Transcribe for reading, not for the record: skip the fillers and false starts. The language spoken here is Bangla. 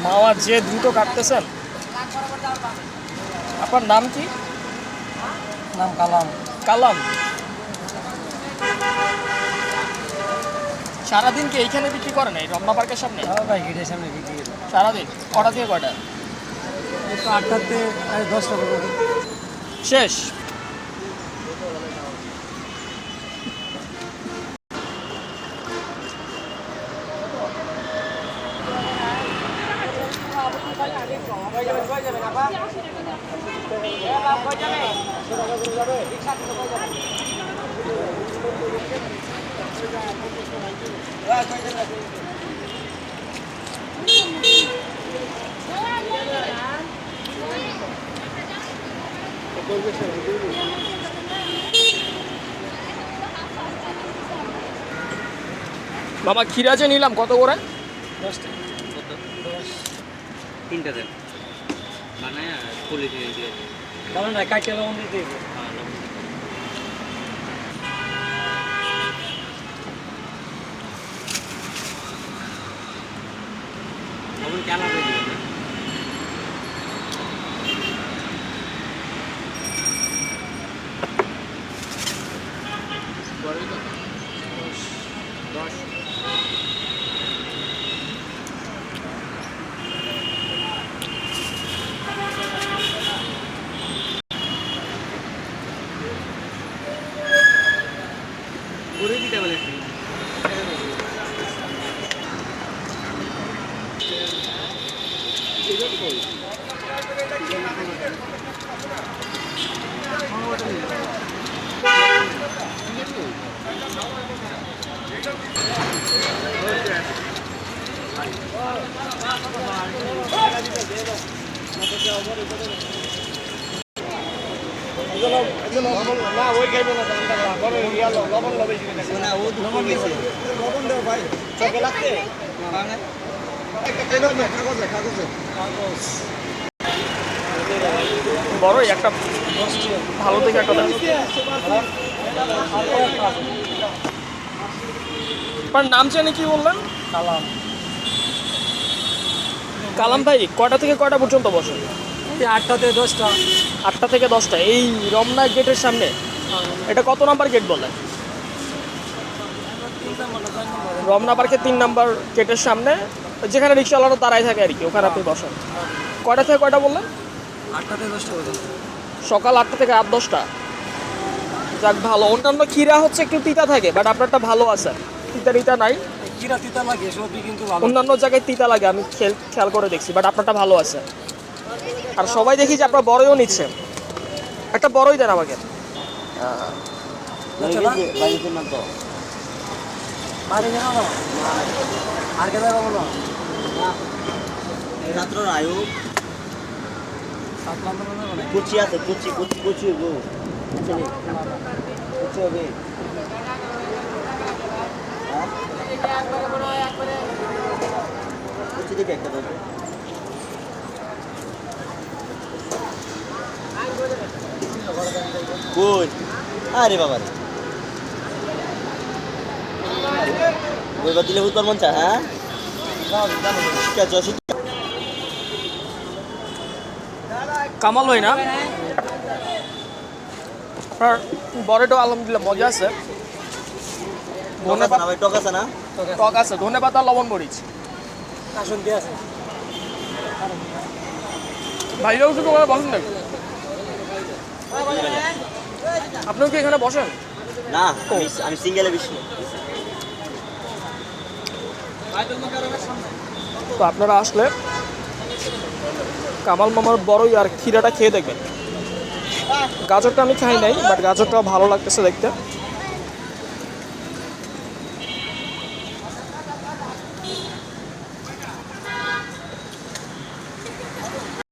মাওয়া যে দ্রুত কাটতেছেন। আপনার নাম কি? নাম কালাম। কালাম। সারাদিন কি এইখানে বিক্রি করেন এই রমনা পার্কের সামনে? ভাই গেটের সামনে বিক্রি করি সারাদিন কটা থেকে কয়টা? একটু 8টাতে 10টা পর্যন্ত শেষ। বাবা ক্ষীরা যে নিলাম কত করে? 10টা। 3টা দেন বানায় পুলি দিয়ে দিয়ে কারণ না কাটতে লবণ দিতে হবে। লবণ কেন করে দিবেন? করে দিতে বলে না ওই খাইবে না বড় লবণ লবে না ও লবণ দিছে লবণ দেও ভাই চোখে লাগছে বড়ই একটা ভালো থেকে একটা আপনার নাম জানি কি বললেন? কালাম। কালাম ভাই কয়টা থেকে কয়টা পর্যন্ত বসেন? 8টাতে 10টা। 8টা থেকে 10টা এই রমনা গেটের সামনে। এটা কত নাম্বার গেট বলেন? রমনা পার্কের 3 নাম্বার গেটের সামনে যেখানে রিক্সাওয়ালারা দাঁড়ায় থাকে আর কি, ওখানে আপনি বসেন। কয়টা থেকে কয়টা বললেন? 8টাতে 10টা পর্যন্ত। সকাল 8টা থেকে রাত 10টা। যাক ভালো। অন্যান্য ক্ষীরা হচ্ছে একটু তিতা থাকে, বাট আপনারটা ভালো আছে, তিতা নাই। কিরা তিতা লাগে সবই কিন্তু ভালো। অন্যান্য জায়গায় তিতা লাগে, আমি খেয়াল করে দেখছি, বাট আপনারটা ভালো আছে। আর সবাই দেখি যে আপনার বড়ইও নিচ্ছেন। একটা বড়ই দেন আমাকে। বাড়ি যাও না। আর কে যাবো বলো? ছাত্র আয়ু 7 নাম্বার না মানে। কুচি আছে কুচি গো কুচি হবে কুচি দিকে একটা দাও কই আরে বাবা রে ওই দিলে হুতর মন চা হ্যাঁ ঠিক আছে কামাল হয় না আপনার বড়টা? আলহামদুলিল্লাহ মজা আছে। ধন্যবাদ। টক আছে না? টক আছে, ধন্যবাদ। আর লবণ মরিচ আসন দিয়ে আছে। ভাইরাও শুধু ওখানে বসেন নাকি? আপনিও কি এখানে বসেন? না আমি সিঙ্গেলে বেশি। তো আপনারা আসলে কামাল মামার বড়ই আর ক্ষীরাটা খেয়ে দেখবেন। গাজরটা আমি খাই নাই, বাট গাজরটা ভালো লাগতেছে দেখতে।